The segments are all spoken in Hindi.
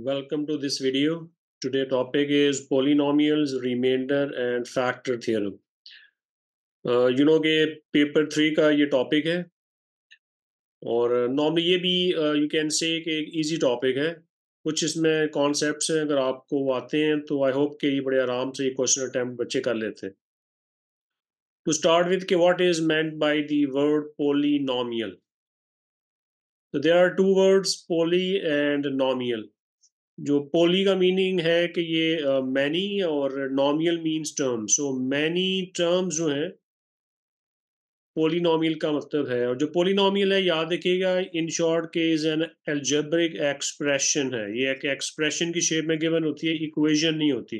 Welcome to this video. Today topic is polynomials, remainder and factor theorem. कि पेपर 3 का ये टॉपिक है और नॉर्मली ये भी यू कैन से कि एक इजी टॉपिक है। कुछ इसमें कॉन्सेप्ट्स हैं, अगर आपको आते हैं तो आई होप कि ये बड़े आराम से ये क्वेश्चन अटेम्प्ट बच्चे कर लेते हैं। टू स्टार्ट विद कि what is meant by the word polynomial. तो there are two words, poly and nomial. जो पोली का मीनिंग है कि ये मैनी और nomial means term. So many terms जो हैं पोलिनोमियल का मतलब है। और जो पोलिनोमियल है याद रखिएगा, इन शॉर्ट के इज एन एल्जेब्रिक एक्सप्रेशन है। ये एक एक्सप्रेशन की शेप में गिवन होती है, इक्वेशन नहीं होती।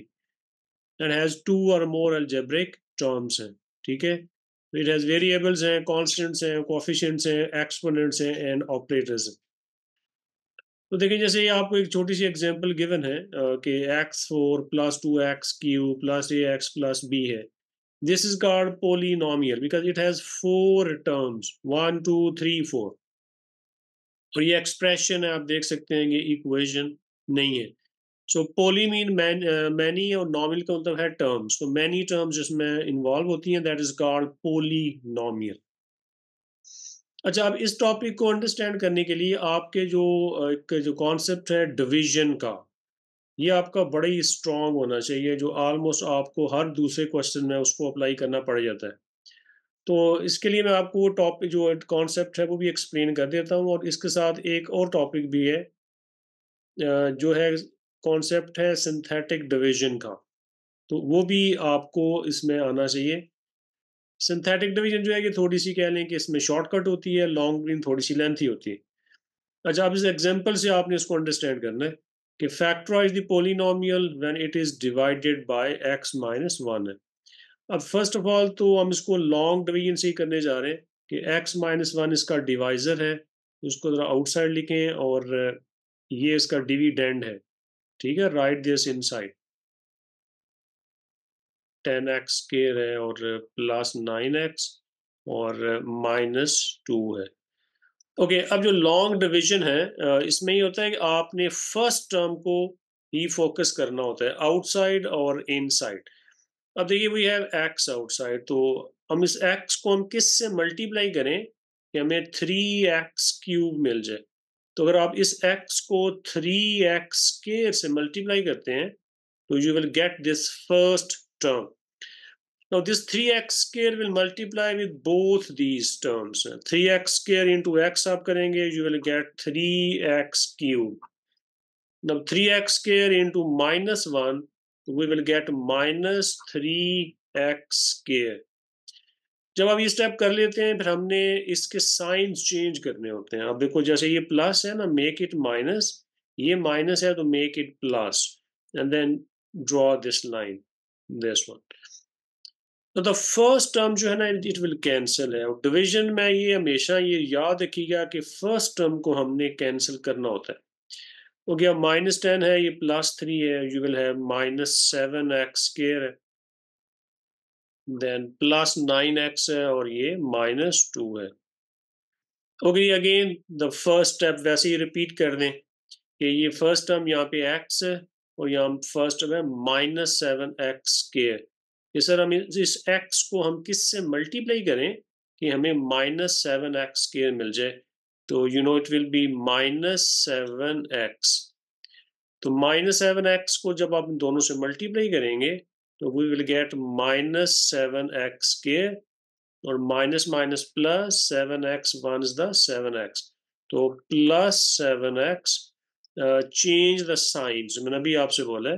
एंड हैज टू और मोर एल्जेब्रिक टर्म्स हैं। ठीक है, इट हैज वेरिएबल्स हैं, कॉन्स्टेंट्स हैं, कोएफिशिएंट्स हैं, एक्सपोनेंट्स हैं एंड ऑपरेटर्स हैं। तो देखिए, जैसे ये आपको एक छोटी सी एग्जांपल गिवन है कि x4 plus 2x³ plus ax plus b है। This is called polynomial because it has 4 terms, 1 2 3 4। और ये एक्सप्रेशन है, आप देख सकते हैं, ये इक्वेशन नहीं है। सो पोली मीन मैनी और नॉमियल का मतलब है टर्म्स। तो मैनी टर्म्स जिसमें इन्वॉल्व होती हैं, दैट इज कॉल्ड पोलिनोमियल। अच्छा, अब इस टॉपिक को अंडरस्टैंड करने के लिए आपके एक जो कॉन्सेप्ट है डिवीजन का, ये आपका बड़ा ही स्ट्रांग होना चाहिए, जो ऑलमोस्ट आपको हर दूसरे क्वेश्चन में उसको अप्लाई करना पड़ जाता है। तो इसके लिए मैं आपको वो टॉपिक जो कॉन्सेप्ट है वो भी एक्सप्लेन कर देता हूँ, और इसके साथ एक और टॉपिक भी है जो है कॉन्सेप्ट है सिंथेटिक डिवीजन का। तो वो भी आपको इसमें आना चाहिए। सिंथेटिक डिवीजन जो है कि थोड़ी सी कह लें कि इसमें शॉर्टकट होती है, लॉन्ग डिवीजन थोड़ी सी लेंथी होती है। अच्छा, अब इस एग्जांपल से आपने इसको अंडरस्टैंड करना है कि factorise the polynomial when it is divided by x minus 1 है। अब फर्स्ट ऑफ ऑल तो हम इसको लॉन्ग डिवीजन से ही करने जा रहे हैं कि x माइनस 1 इसका डिवाइजर है, तो उसको जरा आउटसाइड लिखें, और ये इसका डिविडेंड है। ठीक है, right this inside. 10x square है और प्लस 9x और -2 है। ओके, अब जो लॉन्ग डिवीजन है इसमें ये होता है कि आपने फर्स्ट टर्म को ही फोकस करना होता है, आउटसाइड और इनसाइड। अब देखिए, वी हैव एक्स आउटसाइड, तो हम इस एक्स को हम किस से मल्टीप्लाई करें कि हमें 3x³ मिल जाए। तो अगर आप इस x को 3x² से मल्टीप्लाई करते हैं तो you will get this first term. Now this 3x square will multiply with both these terms. 3x square into x आप करेंगे, you will get 3x cube. Now 3x square into -1, we will get minus 3x square. जब आप ये स्टेप कर लेते हैं, फिर हमने इसके साइंस चेंज करने होते हैं। अब देखो, जैसे ये प्लस है ना, मेक इट माइनस। ये माइनस है तो make it plus, and then draw this line, this one. तो द फर्स्ट टर्म जो है ना, इट विल कैंसिल है। और डिवीजन में ये हमेशा ये याद रखिएगा कि फर्स्ट टर्म को हमने कैंसिल करना होता है। हो गया, -10 है, ये +3 है, यू विल हैव -7x² है, देन +9x है और ये -2 है। Okay, again the first step वैसे ही रिपीट कर दें कि ये फर्स्ट टर्म यहाँ पे x है और यहाँ फर्स्ट टर्म है -7x²। कि सर हम इस x को हम किससे मल्टीप्लाई करें कि हमें -7x² मिल जाए। तो you know it will B -7x। तो -7x को जब आप दोनों से मल्टीप्लाई करेंगे तो वी विल गेट -7x², और minus minus plus 7x, 1 is the 7x, तो +7x। चेंज द साइंस, मैंने अभी आपसे बोला है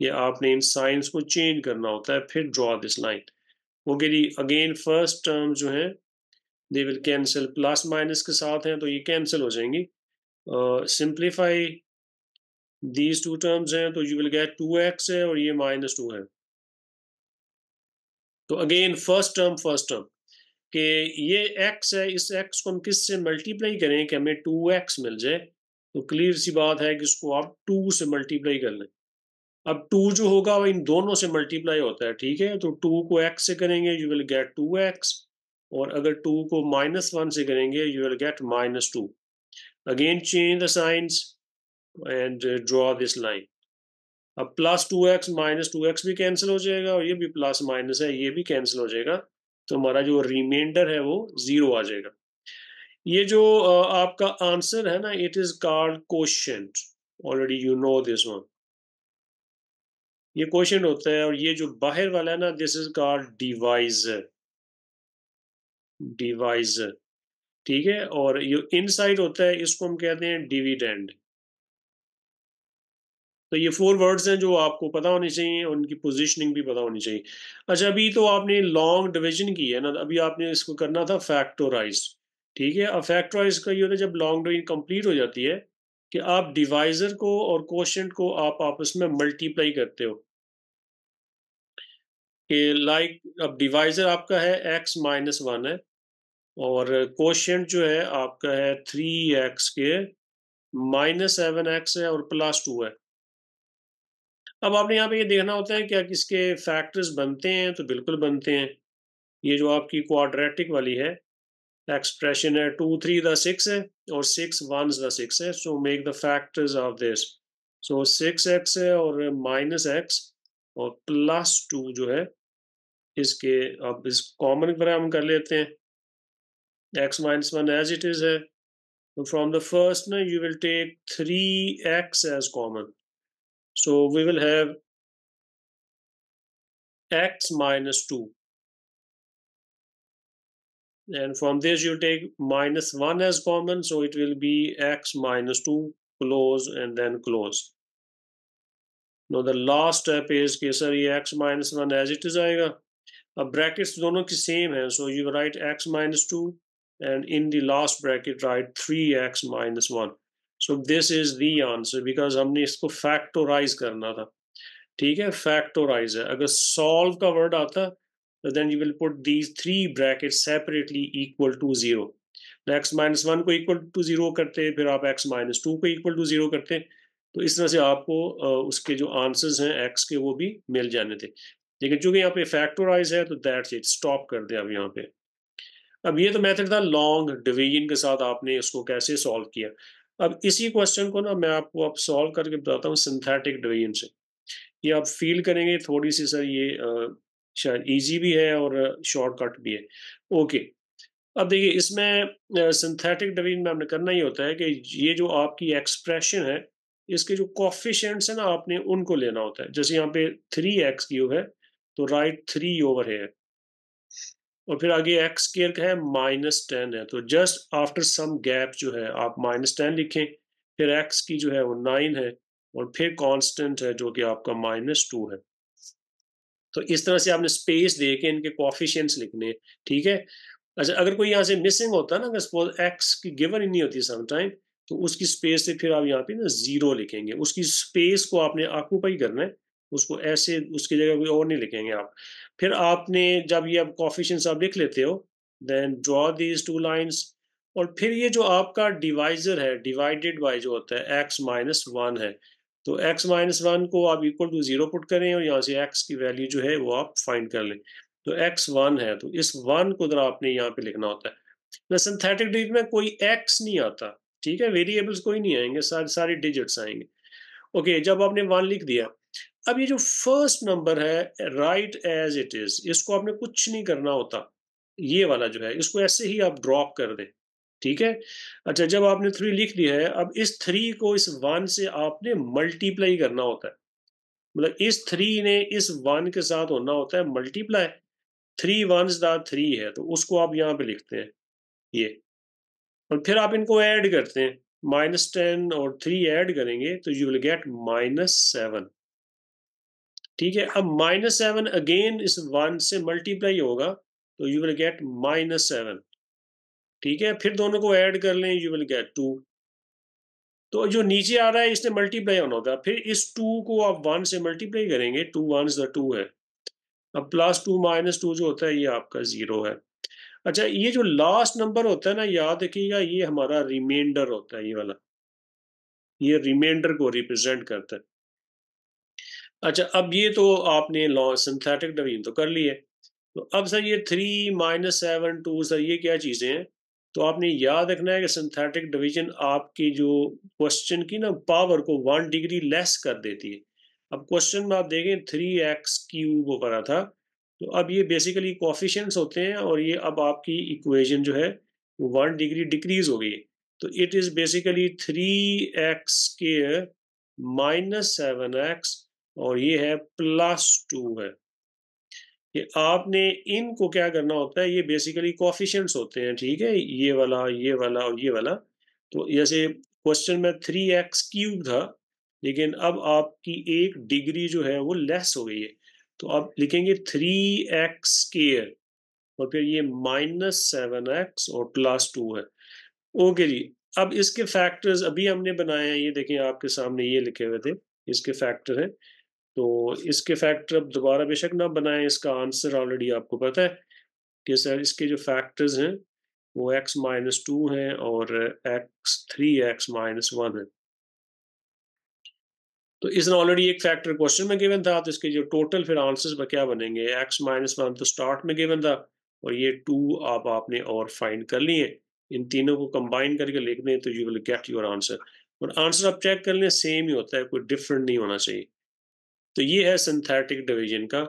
कि आपने इन साइंस को चेंज करना होता है, फिर ड्रॉ दिस लाइन। ओके जी, अगेन फर्स्ट टर्म जो है they will cancel, plus minus के साथ हैं तो ये कैंसिल हो जाएंगी। सिंप्लीफाई दीज टू टर्म्स हैं तो यू विल गेट 2x है और ये -2 है। तो अगेन फर्स्ट टर्म कि ये x है, इस x को हम किससे मल्टीप्लाई करें कि हमें 2x मिल जाए। तो क्लियर सी बात है कि इसको आप 2 से मल्टीप्लाई कर लें। अब 2 जो होगा वो इन दोनों से मल्टीप्लाई होता है, ठीक है। तो 2 को x से करेंगे यू विल गेट 2x, और अगर 2 को -1 से करेंगे you will get -2। Again change the science, and draw this line. अब प्लस 2x माइनस 2x भी कैंसिल हो जाएगा और ये भी प्लस माइनस है, ये भी कैंसिल हो जाएगा, तो हमारा जो रिमाइंडर है वो 0 आ जाएगा। ये जो आपका आंसर है ना, it is called quotient. Already you know this one. ये कोशेंट होता है, और ये जो बाहर वाला है ना, this is called divisor. Divisor, ठीक है। और ये इनसाइड होता है, इसको हम कहते हैं डिविडेंड। तो ये 4 वर्ड्स हैं जो आपको पता होनी चाहिए, और उनकी पोजीशनिंग भी पता होनी चाहिए। अच्छा, अभी तो आपने लॉन्ग डिवीजन की है ना, अभी आपने इसको करना था फैक्टोराइज। ठीक है, अब फैक्टोराइज का ये होता है जब लॉन्ग डिवीजन कंप्लीट हो जाती है कि आप डिवाइजर को और कोशेंट को आप आपस में मल्टीप्लाई करते हो। कि लाइक अब डिवाइजर आपका है x माइनस 1 है, और कोशेंट जो है आपका है 3x के माइनस 7x है और प्लस 2 है। अब आपने यहाँ पे ये देखना होता है क्या किसके फैक्टर्स बनते हैं, तो बिल्कुल बनते हैं। ये जो आपकी क्वाड्रेटिक वाली है एक्सप्रेशन है, 2 3 द 6 है और 6 1 द 6 है, so make the factors of this. So 6x है और माइनस x और प्लस 2 जो है इसके, अब इस कॉमन पर हम कर लेते हैं। x minus 1 as it is है, तो फ्रॉम द फर्स्ट ना you will take 3x as common, so we will have x minus 2, and from this you take minus 1 as common, so it will be x minus 2 close and then close. Now the last step is कि सर ये x minus 1 as it is आएगा। अब brackets दोनों की same है, so you write x minus 2 and in the last bracket write 3x minus 1. So this is the answer because हमने इसको factorize करना था। ठीक है, factorize है। अगर solve का word आता so then you will put these 3 brackets separately equal to 0. x minus 1 को equal to 0 करते, फिर आप x minus 2 को equal to 0 करते, तो इस तरह से आपको उसके जो आंसर्स हैं x के वो भी मिल जाने थे। लेकिन चूंकि यहाँ पे फैक्टोराइज है तो दैट्स इट, स्टॉप कर दे अब यहाँ पे। अब ये तो मेथड था लॉन्ग डिवीजन के साथ आपने इसको कैसे सॉल्व किया। अब इसी क्वेश्चन को ना मैं आपको अब सॉल्व करके बताता हूँ सिंथेटिक डिवीजन से। ये आप फील करेंगे थोड़ी सी सर ये शायद इजी भी है और शॉर्टकट भी है। ओके, अब देखिए इसमें सिंथेटिक डिवीजन में हमने करना ही होता है कि ये जो आपकी एक्सप्रेशन है इसके जो कॉफिशिएंट्स है ना आपने उनको लेना होता है। जैसे यहाँ पे 3x³ है तो राइट 3 ओवर है, और फिर आगे एक्स स्क्वायर का है -10 है, तो जस्ट आफ्टर सम गैप जो है आप -10 लिखें, फिर एक्स की जो है वो 9 है और फिर कांस्टेंट है जो कि आपका -2 है। तो इस तरह से आपने स्पेस दे के इनके कोएफिशिएंट्स लिखने हैं, ठीक है। अच्छा, अगर कोई यहाँ से मिसिंग होता है ना, अगर सपोज एक्स की गिवन ही नहीं होती सम टाइम, तो उसकी स्पेस से फिर आप यहाँ पे ना 0 लिखेंगे, उसकी स्पेस को आपने ऑक्यूपाई करना है, उसको ऐसे उसकी जगह कोई और नहीं लिखेंगे आप। फिर आपने जब ये अब कोएफिशिएंट्स आप लिख लेते हो, then draw these two lines, और फिर ये जो आपका डिवाइजर है डिवाइडेड बाय जो होता है x माइनस 1 है, तो x माइनस 1 को आप इक्वल टू 0 पुट करें और यहाँ से x की वैल्यू जो है वो आप फाइंड कर लें। तो x 1 है, तो इस 1 को जरा आपने यहाँ पे लिखना होता है। ना सिंथेटिक डिजिट में कोई x नहीं आता, ठीक है, वेरिएबल्स कोई नहीं आएंगे, सारी डिजिट्स आएंगे। ओके, जब आपने 1 लिख दिया, अब ये जो फर्स्ट नंबर है राइट एज इट इज, इसको आपने कुछ नहीं करना होता। ये वाला जो है इसको ऐसे ही आप ड्रॉप कर दें, ठीक है। अच्छा, जब आपने 3 लिख दिया है, अब इस 3 को इस 1 से आपने मल्टीप्लाई करना होता है। मतलब इस 3 ने इस 1 के साथ होना होता है मल्टीप्लाई। 3 1s द 3 है, तो उसको आप यहाँ पे लिखते हैं ये, और फिर आप इनको ऐड करते हैं, -10 और 3 ऐड करेंगे तो यू विल गेट -7। ठीक है, अब -7 अगेन इस 1 से मल्टीप्लाई होगा तो यू विल गेट -7। ठीक है, फिर दोनों को ऐड कर लें, यू विल गेट 2। तो जो नीचे आ रहा है इसने मल्टीप्लाई होना होता है, फिर इस 2 को आप 1 से मल्टीप्लाई करेंगे, 2 1s द 2 है। अब +2 -2 जो होता है ये आपका 0 है। अच्छा, ये जो लास्ट नंबर होता है ना, याद रखिएगा ये हमारा रिमाइंडर होता है, ये वाला, ये रिमाइंडर को रिप्रेजेंट करता है। अच्छा, अब ये तो आपने लॉ सिंथेटिक डिवीजन तो कर लिए, तो अब सर ये 3 -7 2 सर ये क्या चीजें हैं? तो आपने याद रखना है कि सिंथेटिक डिवीजन आपकी जो क्वेश्चन की ना पावर को 1 डिग्री लेस कर देती है। अब क्वेश्चन में आप देखें 3x³ पड़ा था, तो अब ये बेसिकली कोफिशिएंट्स होते हैं और ये अब आपकी इक्वेशन जो है वो 1 डिग्री डिक्रीज हो गई है। तो it is basically 3x² -7x और ये है +2 है। कि आपने इनको क्या करना होता है, ये बेसिकली कोफिशिएंट्स होते हैं, ठीक है, ये वाला और ये वाला। तो जैसे क्वेश्चन में 3x³ था, लेकिन अब आपकी 1 डिग्री जो है वो लेस हो गई है, तो आप लिखेंगे 3x² और फिर ये -7x और +2 है। ओके जी। अब इसके फैक्टर्स अभी हमने बनाए हैं, ये देखें आपके सामने ये लिखे हुए थे, इसके फैक्टर हैं। तो इसके फैक्टर अब दोबारा बेशक ना बनाएं, इसका आंसर ऑलरेडी आपको पता है कि सर इसके जो फैक्टर्स हैं वो x-2 हैं और x3x-1 है। तो इसने ऑलरेडी एक फैक्टर क्वेश्चन में गिवन था, तो इसके जो टोटल फिर आंसर्स में क्या बनेंगे, x-1 तो स्टार्ट में गिवन था और ये 2 आप आपने और फाइंड कर लिए। इन तीनों को कंबाइन करके लिख दें तो you will get your answer. और आंसर आप चेक कर लें, सेम ही होता है, कोई डिफरेंट नहीं होना चाहिए। तो ये है सिंथेटिक डिवीजन का।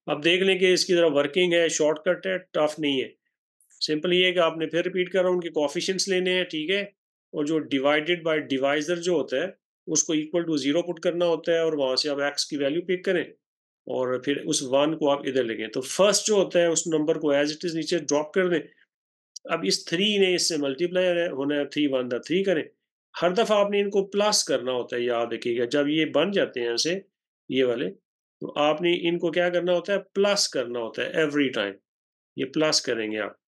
अब देख लें कि इसकी ज़रा वर्किंग है, शॉर्टकट है, टफ नहीं है। सिंपल ये है कि आपने फिर रिपीट कर रहा हूँ, उनके कोफिशिएंट्स लेने हैं, ठीक है, और जो डिवाइडेड बाय डिवाइजर जो होता है उसको इक्वल टू 0 पुट करना होता है और वहाँ से आप एक्स की वैल्यू पिक करें और फिर उस 1 को आप इधर लेंगे। तो फर्स्ट जो होता है उस नंबर को एज इट इज़ नीचे ड्रॉप कर दें। अब इस 3 ने इससे मल्टीप्लाई होना है, 3 1 दा 3 करें। हर दफ़ा आपने इनको प्लस करना होता है, याद रखिएगा। जब ये बन जाते हैं ऐसे, ये वाले, तो आपने इनको क्या करना होता है, प्लस करना होता है एवरी टाइम। ये प्लस करेंगे आप।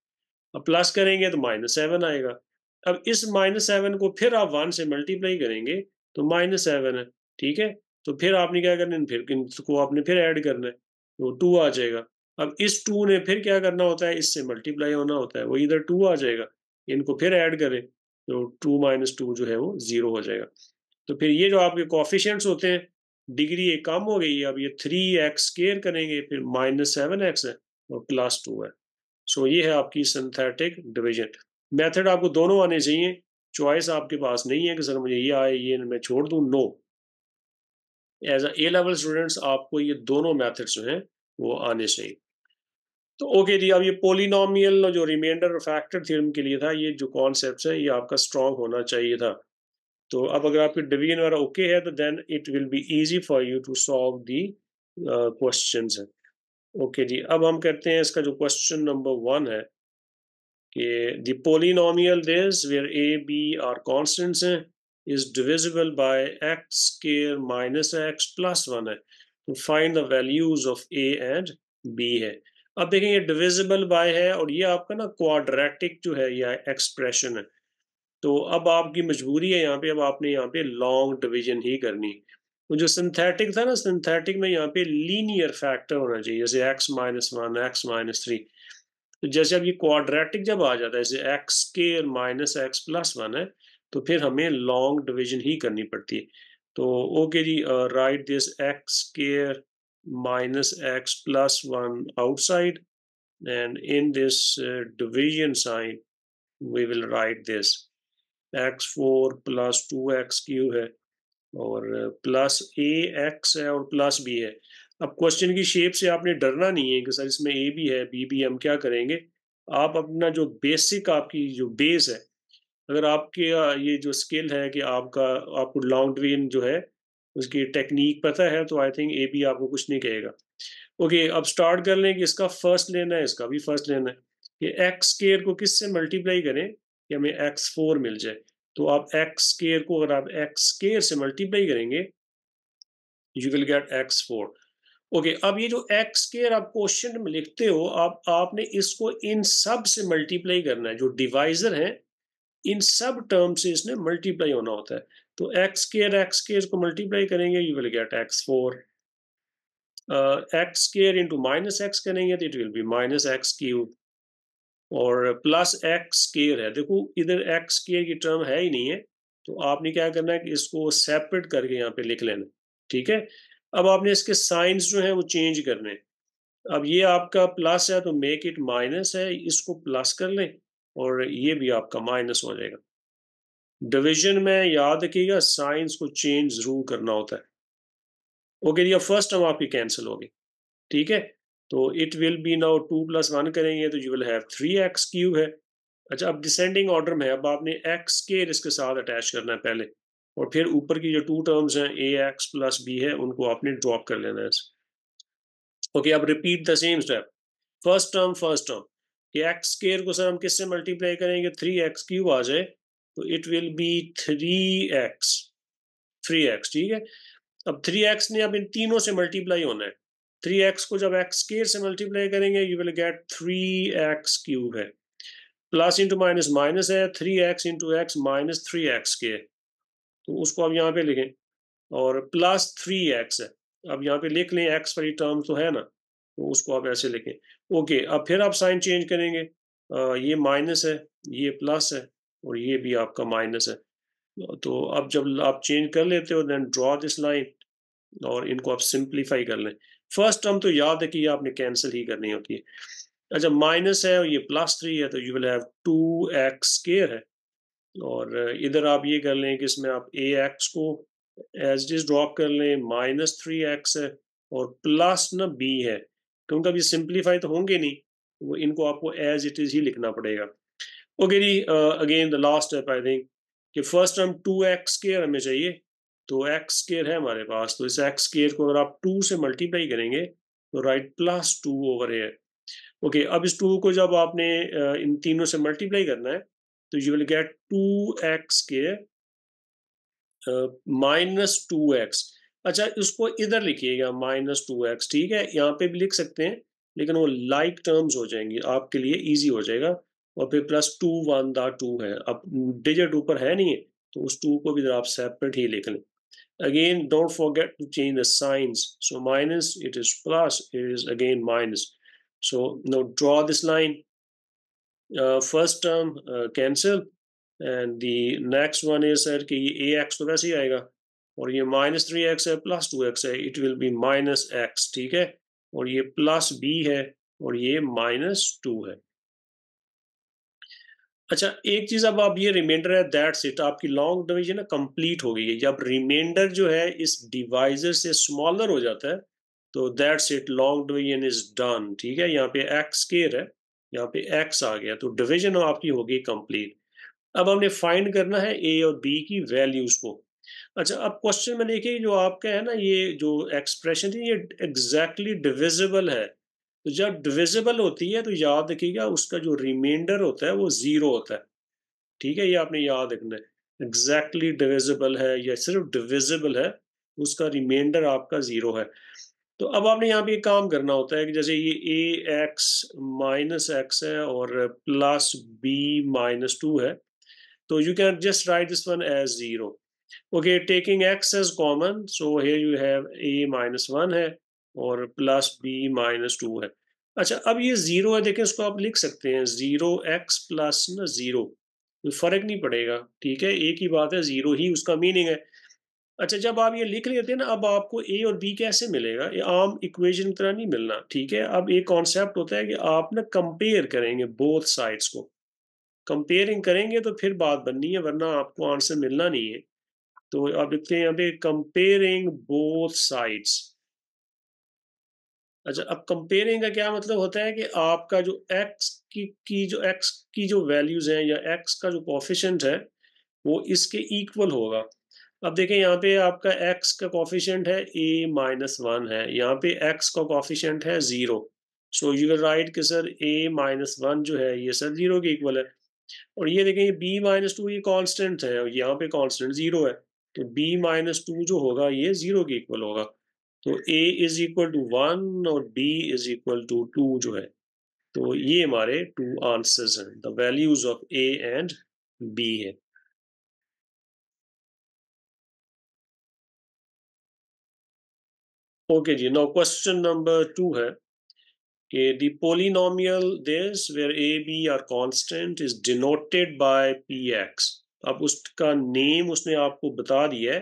अब प्लस करेंगे तो -7 आएगा। अब इस -7 को फिर आप 1 से मल्टीप्लाई करेंगे तो -7 है, ठीक है? तो फिर आपने क्या करना है, फिर इनको आपने फिर ऐड करना है, तो 2 आ जाएगा। अब इस 2 ने फिर क्या करना होता है, इससे मल्टीप्लाई होना होता है, वो इधर 2 आ जाएगा। इनको फिर ऐड करें, तो 2 2 जो है वो 0 हो जाएगा। तो फिर ये जो आपके कोएफिशिएंट्स होते हैं, डिग्री एक कम हो गई है, अब ये 3x² करेंगे, फिर -7x है और +2 है। सो ये है आपकी सिंथेटिक डिवीजन। मेथड आपको दोनों आने चाहिए, चॉइस आपके पास नहीं है कि सर मुझे ये आए ये मैं छोड़ दूं। No, as A level students आपको ये दोनों मेथड्स जो हैं वो आने चाहिए। तो ओके जी, अब ये पोलिनोमियल जो रिमाइंडर फैक्टर थ्योरम के लिए था, ये जो कॉन्सेप्ट है ये आपका स्ट्रांग होना चाहिए था। तो अब अगर आपकी डिवीजन वगैरह ओके है तो then it will be easy for you to solve the questions है। ओके जी, अब हम करते हैं इसका जो क्वेश्चन नंबर 1 है कि the polynomial this where a b are constants हैं is divisible by x square minus x plus 1 है, to find the values of a and b है। अब देखें ये divisible by है और ये आपका ना quadratic जो है ये एक्सप्रेशन है। तो अब आपकी मजबूरी है यहाँ पे, अब आपने यहाँ पे लॉन्ग डिवीजन ही करनी। तो जो सिंथेटिक था ना, सिंथेटिक में यहाँ पे लीनियर फैक्टर होना चाहिए, जैसे x-1 x-3। तो जैसे अब ये क्वाड्रेटिक जब आ जाता है, जैसे x² -x+1 है, तो फिर हमें लॉन्ग डिवीजन ही करनी पड़ती है। तो ओके जी, right this x² -x+1 outside and in this division sign we will write this x4 + 2x³ है और +ax है और +b है। अब क्वेश्चन की शेप से आपने डरना नहीं है कि सर इसमें ए भी है, बी भी है, हम क्या करेंगे? आप अपना जो बेसिक आपकी जो बेस है, अगर आपके ये जो स्किल है कि आपको लॉन्ग डिवीजन जो है, उसकी टेक्नीक पता है, तो आई थिंक ए बी आपको कुछ नहीं कहेगा। ओके, अब स्टार्ट कर लें कि इसका फर्स्ट लेना है, इसका भी फर्स्ट लेना है कि x² को किससे मल्टीप्लाई करें कि हमें x4 मिल जाए। तो आप x² को अगर आप x² से मल्टीप्लाई करेंगे, you will get x4। Okay, अब ये जो x² आप क्वेश्चन में लिखते हो, आपने इसको इन सब से मल्टीप्लाई करना है, जो डिवाइजर हैं इन सब टर्म से इसने मल्टीप्लाई होना होता है। तो x² को मल्टीप्लाई करेंगे, you will get x4। x² into -x करेंगे तो इट विल बी -x³ और +x² है। देखो इधर x² की टर्म है ही नहीं है, तो आपने क्या करना है कि इसको सेपरेट करके यहाँ पे लिख लेना, ठीक है। अब आपने इसके साइंस जो है वो चेंज करने हैं। अब ये आपका प्लस है तो मेक इट माइनस है, इसको प्लस कर लें और ये भी आपका माइनस हो जाएगा। डिवीजन में याद रखिएगा साइंस को चेंज जरूर करना होता है। ओके जी, अब फर्स्ट टर्म आपकी कैंसिल होगी, ठीक है। तो इट विल बी नाउ 2 + 1 करेंगे तो यू विल हैव 3x³ है। अच्छा, अब डिसेंडिंग ऑर्डर में अब आपने एक्स स्केयर इसके साथ अटैच करना है पहले, और फिर ऊपर की जो टू टर्म्स हैं ax+b है उनको आपने ड्रॉप कर लेना है। ओके, अब repeat the same step. First term कि एक्स स्केयर को सर हम किससे मल्टीप्लाई करेंगे, 3x³ आ जाए तो इट विल बी 3x, ठीक है। अब 3x ने अब इन तीनों से मल्टीप्लाई होना है। 3x को जब एक्स स्केयर से मल्टीप्लाई करेंगे यू विल गेट 3x³ है। प्लस इंटू माइनस माइनस है, 3x × x माइनस 3x², तो उसको अब यहाँ पे लिखें, और प्लस 3x है। अब यहाँ पे लिख लें, x वाली टर्म तो है ना, तो उसको आप ऐसे लिखें। ओके, अब फिर आप साइन चेंज करेंगे, ये माइनस है, ये प्लस है, और ये भी आपका माइनस है। तो अब जब आप चेंज कर लेते हो देन ड्रॉ दिस लाइन और इनको आप सिंप्लीफाई कर लें। फर्स्ट टर्म तो याद है कि ये आपने कैंसिल ही करनी होती है। अच्छा, माइनस है और ये +3 है तो यू विल हैव 2x² है, और इधर आप ये कर लें कि इसमें आप ax को एज इट इज ड्रॉप कर लें, -3x है, और प्लस ना b है, क्योंकि अभी सिंप्लीफाई तो होंगे नहीं, वो इनको आपको एज इट इज ही लिखना पड़ेगा। ओके जी, again the last step I think कि फर्स्ट हम 2x² हमें चाहिए, तो x² है हमारे पास, तो इस x² को अगर आप 2 से मल्टीप्लाई करेंगे तो राइट +2 ओवर है। ओके, अब इस 2 को जब आपने इन तीनों से मल्टीप्लाई करना है तो you will get 2x² -2x। अच्छा, इसको इधर लिखिएगा -2x, ठीक है, यहाँ पे भी लिख सकते हैं, लेकिन वो लाइक टर्म्स हो जाएंगी, आपके लिए इजी हो जाएगा। और फिर +2 1 दा 2 है, अब डिजिट ऊपर है नहीं है, तो उस 2 को भी आप सेपरेट ही लिख लें। Again, don't forget to change the signs. So minus, it is plus, it is again minus. So now draw this line. First term cancel, and the next one is sir कि ये ax तो वैसे ही आएगा, और ये -3x है, +2x है, it will be -x, ठीक है, और ये +b है, और ये -2 है। अच्छा, एक चीज अब आप ये रिमाइंडर है, दैट्स इट, आपकी लॉन्ग डिवीजन है कंप्लीट हो गई है। जब रिमाइंडर जो है इस डिवाइजर से स्मॉलर हो जाता है तो that's it, long division is done, ठीक है। यहाँ पे एक्स स्केयर है, यहाँ पे एक्स आ गया, तो डिवीजन आपकी हो गई कंप्लीट। अब हमने फाइंड करना है ए और बी की वैल्यूज को। अच्छा, अब क्वेश्चन में देखिए जो आपका है ना, ये जो एक्सप्रेशन है ये एग्जैक्टली डिविजिबल है। तो जब डिविजिबल होती है तो याद रखिएगा उसका जो रिमाइंडर होता है वो 0 होता है, ठीक है, ये आपने याद रखना है। एग्जैक्टली डिविजिबल है या सिर्फ डिविजिबल है, उसका रिमाइंडर आपका 0 है। तो अब आपने यहाँ पे एक काम करना होता है कि जैसे ये ax -x है और +b -2 है, so you can just write this one as 0. Okay, taking x as common, so here you have a-1 है और +b-2 है। अच्छा, अब ये 0 है, देखें इसको आप लिख सकते हैं 0x प्लस ना 0, कोई फर्क नहीं पड़ेगा, ठीक है, एक ही बात है, 0 ही उसका मीनिंग है। अच्छा, जब आप ये लिख लेते हैं ना, अब आपको ए और बी कैसे मिलेगा, ये आम इक्वेशन की तरह नहीं मिलना, ठीक है। अब एक कॉन्सेप्ट होता है कि आप ना कंपेयर करेंगे बोथ साइड्स को, कंपेयरिंग करेंगे तो फिर बात बननी है, वरना आपको आंसर मिलना नहीं है। तो आप लिखते हैं यहाँ पे कंपेयरिंग बोथ साइड्स। अच्छा, अब कंपेयरिंग का क्या मतलब होता है कि आपका जो एक्स की जो वैल्यूज हैं या एक्स का जो कोफिशिएंट है वो इसके इक्वल होगा। अब देखें यहाँ पे आपका एक्स का कोफिशिएंट है a-1 है, यहाँ पे एक्स का कोफिशिएंट है 0। सो यू विल राइट कि सर a-1 जो है ये सर 0 के इक्वल है। और ये देखें ये b-2 ये कांस्टेंट है और यहाँ पे कांस्टेंट 0 है, तो b-2 जो होगा ये 0 के इक्वल होगा। तो a इज इक्वल टू 1 और b इज इक्वल टू 2 जो है, तो ये हमारे टू आंसर्स हैं, the values of a and b है। ओके जी, नाउ क्वेश्चन नंबर 2 है कि the polynomial this where a b are constant is denoted by px। अब उसका नेम उसने आपको बता दिया है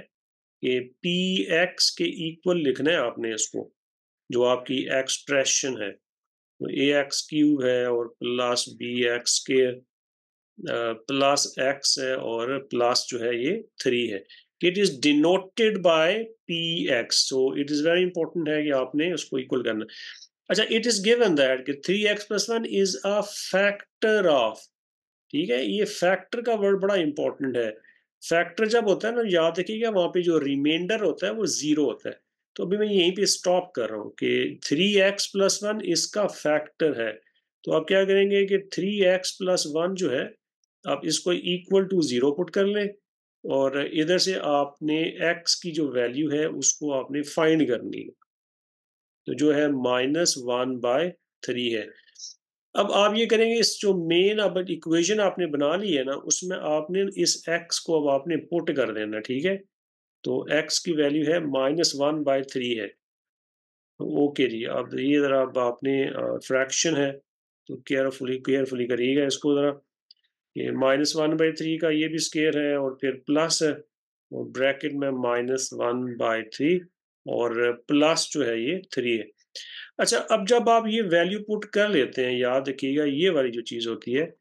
कि px के इक्वल लिखना है आपने इसको, जो आपकी एक्सप्रेशन है, तो ax³ है और +bx²। प्लस एक्स है और प्लस जो है ये 3 है। It is denoted by P x, so it is very important है कि आपने उसको इक्वल करना। अच्छा, इट इज गिवन दैट कि 3x+1 is a factor of, ठीक है, ये फैक्टर का वर्ड बड़ा इंपॉर्टेंट है। फैक्टर जब होता है ना, याद रखिएगा वहां पे जो रिमाइंडर होता है वो 0 होता है। तो अभी मैं यहीं पे स्टॉप कर रहा हूँ कि 3x+1 इसका फैक्टर है। तो आप क्या करेंगे कि 3x+1 जो है, आप इसको इक्वल टू 0 पुट कर लें, और इधर से आपने x की जो वैल्यू है उसको आपने फाइंड करनी है। तो जो है -1/3 है। अब आप ये करेंगे, इस जो मेन अब इक्वेशन आपने बना ली है ना, उसमें आपने इस x को अब आपने पुट कर देना, ठीक है। तो x की वैल्यू है -1/3 है। तो ओके जी, अब ये जरा अब आपने फ्रैक्शन है, तो केयरफुली केयरफुली करिएगा इसको जरा। ये -1/3 का ये भी स्केयर है और फिर प्लस है, और ब्रैकेट में -1/3 और प्लस जो है ये 3 है। अच्छा, अब जब आप ये वैल्यू पुट कर लेते हैं, याद रखिएगा ये वाली जो चीज़ होती है,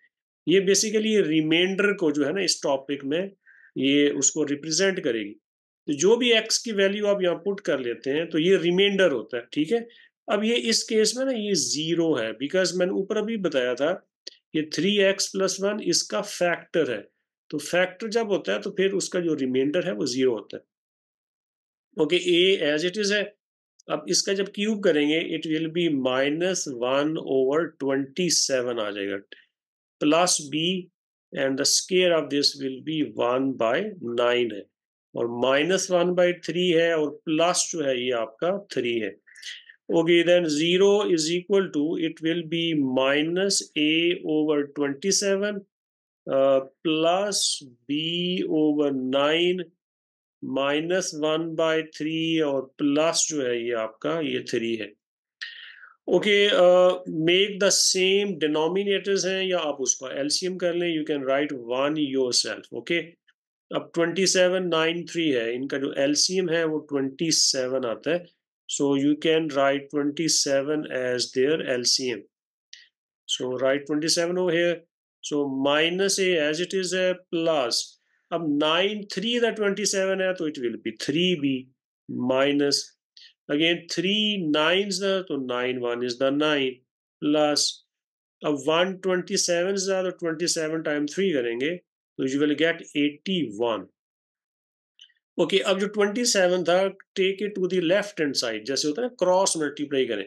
ये बेसिकली रिमाइंडर को जो है ना इस टॉपिक में, ये उसको रिप्रेजेंट करेगी। तो जो भी x की वैल्यू आप यहाँ पुट कर लेते हैं तो ये रिमाइंडर होता है, ठीक है। अब ये इस केस में ना ये 0 है, बिकॉज मैंने ऊपर अभी बताया था कि 3x+1 इसका फैक्टर है। तो फैक्टर जब होता है तो फिर उसका जो रिमाइंडर है वो 0 होता है। Okay, a as it is है। अब इसका जब क्यूब करेंगे इट विल बी -1/27 आ जाएगा, plus B, and the square of this will be 1/9 है, और -1/3 है, और प्लस जो है ये आपका 3 है। Okay, then 0 is equal to, it will be -a/27 plus b/9 -1/3, और प्लस जो है ये आपका ये 3 है। Okay, make the same denominators हैं, या आप उसका एलसीएम कर लें, you can right 1 yourself. Okay, अब 2793 है, इनका जो एलसीएम है वो 27 आता है, so you can write 27 as their LCM. So write 27 over here. So minus a as it is a plus. अब 9 3 the 27 है तो it will be 3b minus, again 3 9s the, तो 9 1 is the 9 plus, अब 127 है तो 27 times 3 करेंगे तो you will get 81। ओके, अब जो 27 था, take it to the left hand side, जैसे होता है ना क्रॉस मल्टीप्लाई करें।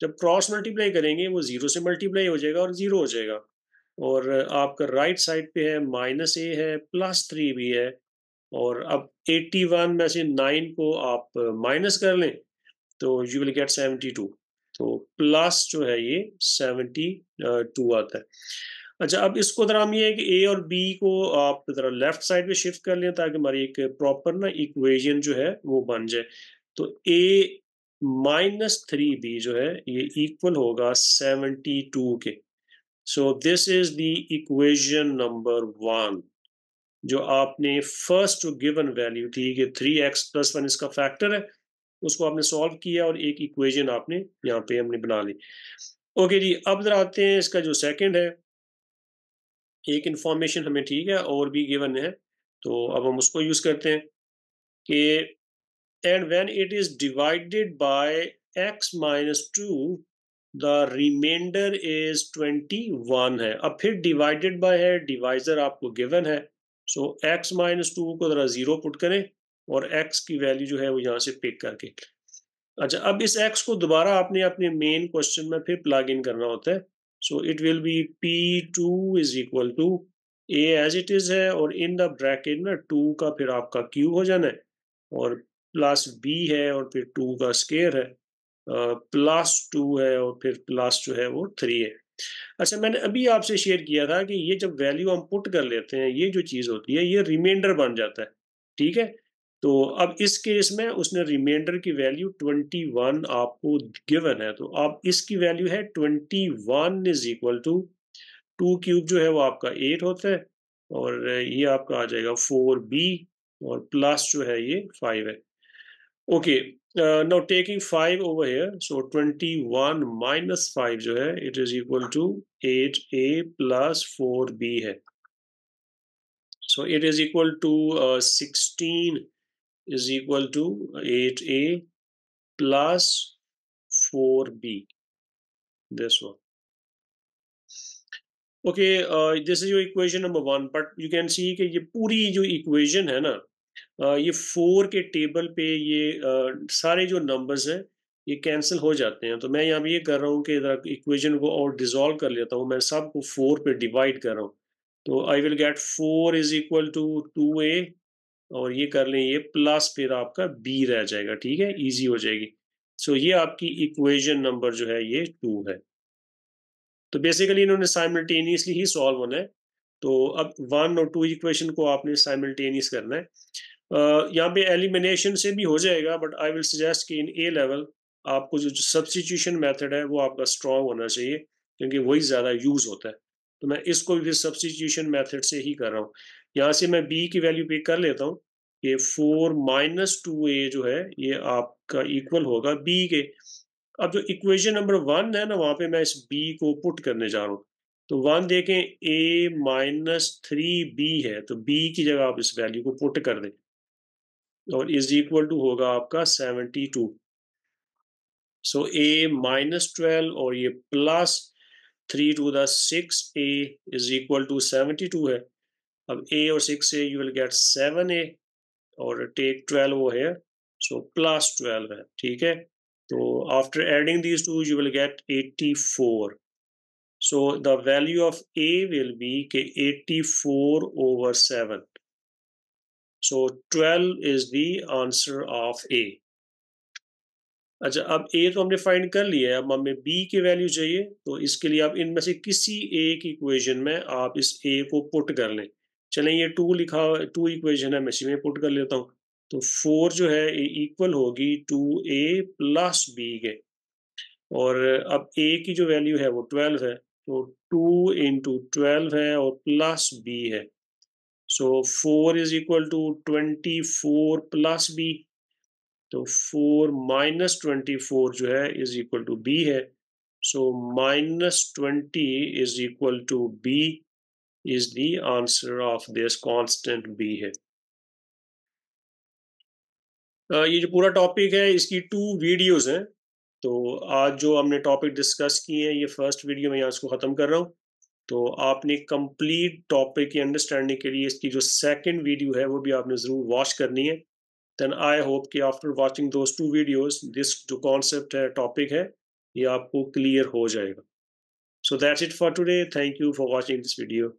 जब क्रॉस मल्टीप्लाई करेंगे वो 0 से मल्टीप्लाई हो जाएगा और 0 हो जाएगा, और आपका राइट साइड पे है -a है, +3 भी है, और अब 81 में से 9 को आप माइनस कर लें तो यू विल गेट 72। तो प्लस जो है ये 72 आता है। अच्छा, अब इसको जरा हम ये है कि ए और बी को आप जरा लेफ्ट साइड पे शिफ्ट कर लें ताकि हमारी एक प्रॉपर ना इक्वेशन जो है वो बन जाए। तो ए -3b जो है ये इक्वल होगा 72 के। So this is the equation number 1, जो आपने फर्स्ट जो गिवन वैल्यू थी कि 3x+1 इसका फैक्टर है, उसको आपने सॉल्व किया और एक इक्वेशन आपने यहाँ पे हमने बना ली। ओके जी, अब जरा आते हैं इसका जो सेकंड है। एक इंफॉर्मेशन हमें, ठीक है, और भी गिवन है, तो अब हम उसको यूज करते हैं कि and when it is divided by x-2 the remainder is 21 है। अब फिर डिवाइडेड बाय है, डिवाइजर आपको गिवन है, सो x-2 को जरा 0 पुट करें और x की वैल्यू जो है वो यहाँ से पिक करके। अच्छा, अब इस x को दोबारा आपने अपने मेन क्वेश्चन में फिर प्लग इन करना होता है। So it will be P2 is equal to a as it is है, और इन द ब्रैकेट में 2 का फिर आपका क्यूब हो जाना है, और प्लस b है, और फिर 2 का स्केयर है, +2 है, और फिर प्लस जो है वो 3 है। अच्छा, मैंने अभी आपसे शेयर किया था कि ये जब वैल्यू हम पुट कर लेते हैं, ये जो चीज़ होती है ये रिमाइंडर बन जाता है, ठीक है। तो अब इस केस में उसने रिमाइंडर की वैल्यू 21 आपको गिवन है, तो अब इसकी वैल्यू है 21 इज इक्वल टू 2 क्यूब जो है वो आपका 8 होता है, और ये आपका आ जाएगा 4b, और प्लस जो है ये 5 है। Okay, now taking 5 over here, so 21 minus 5 जो है it is equal to 8a plus 4b है। So it is equal to 16 is equal to 8a plus 4b, this one. Okay, this is your equation number 1, but you can see कि ये पूरी जो इक्वेशन है ना, ये 4 के टेबल पे ये सारे जो नंबर्स हैं ये कैंसिल हो जाते हैं। तो मैं यहाँ पे ये कर रहा हूँ कि इक्वेशन को और डिसॉल्व कर लेता हूँ, मैं सबको 4 पे डिवाइड कर रहा हूँ। तो I will get 4 is equal to 2a, और ये कर लें ये प्लस फिर आपका b रह जाएगा, ठीक है, इजी हो जाएगी। सो ये आपकी इक्वेशन नंबर जो है ये 2 है। तो बेसिकली इन्होंने साइमल्टेनियसली ही सॉल्व होना है। तो अब 1 और 2 इक्वेशन को आपने साइमल्टेनियस करना है। यहाँ पे एलिमिनेशन से भी हो जाएगा, बट आई विल सजेस्ट कि इन ए लेवल आपको जो सब्स्टिट्यूशन मेथड है वो आपका स्ट्रॉन्ग होना चाहिए, क्योंकि वही ज़्यादा यूज़ होता है। तो मैं इसको भी फिर सब्स्टिट्यूशन मेथड से ही कर रहा हूँ। यहाँ से मैं बी की वैल्यू पे कर लेता हूँ। ये 4 माइनस 2a जो है ये आपका इक्वल होगा b के। अब जो इक्वेशन नंबर 1 है ना, वहां पे मैं इस b को पुट करने जा रहा हूँ। तो 1 देखें, a माइनस 3b है, तो b की जगह आप इस वैल्यू को पुट कर दें, और इज इक्वल टू होगा आपका 72। सो a माइनस 12 और ये plus 3 to the 6 a is equal to 72 है। अब a और 6 से यू विल गेट 7a, और टेक 12 वो है, सो प्लस 12 है, ठीक है। तो after adding these two you will get 84. So the value of a will be 84 over 7. So 12 is the answer of a. अच्छा, अब a तो हमने फाइंड कर लिया है, अब हमें b की वैल्यू चाहिए। तो इसके लिए आप इनमें से किसी एक इक्वेशन में आप इस a को पुट कर लें। चलें, ये 2 लिखा 2 इक्वेशन है, मैं इसी में पुट कर लेता हूँ। तो 4 जो है इक्वल होगी 2a प्लस b के, और अब a की जो वैल्यू है वो 12 है, तो 2 इंटू 12 है और प्लस b है। So 4 is equal to 24 plus b। तो 4 माइनस 24 जो है इज इक्वल टू b है। So minus 20 is equal to b is the answer of this constant b है। ये जो पूरा टॉपिक है इसकी 2 वीडियोस हैं। तो आज जो हमने टॉपिक डिस्कस किए हैं, ये फर्स्ट वीडियो में यहाँ इसको ख़त्म कर रहा हूँ। तो आपने कंप्लीट टॉपिक की अंडरस्टैंडिंग के लिए इसकी जो सेकंड वीडियो है वो भी आपने ज़रूर वॉच करनी है। देन आई होप कि after watching those 2 videos this जो कॉन्सेप्ट है, टॉपिक है, ये आपको क्लियर हो जाएगा। So that's it for today. Thank you for watching this video.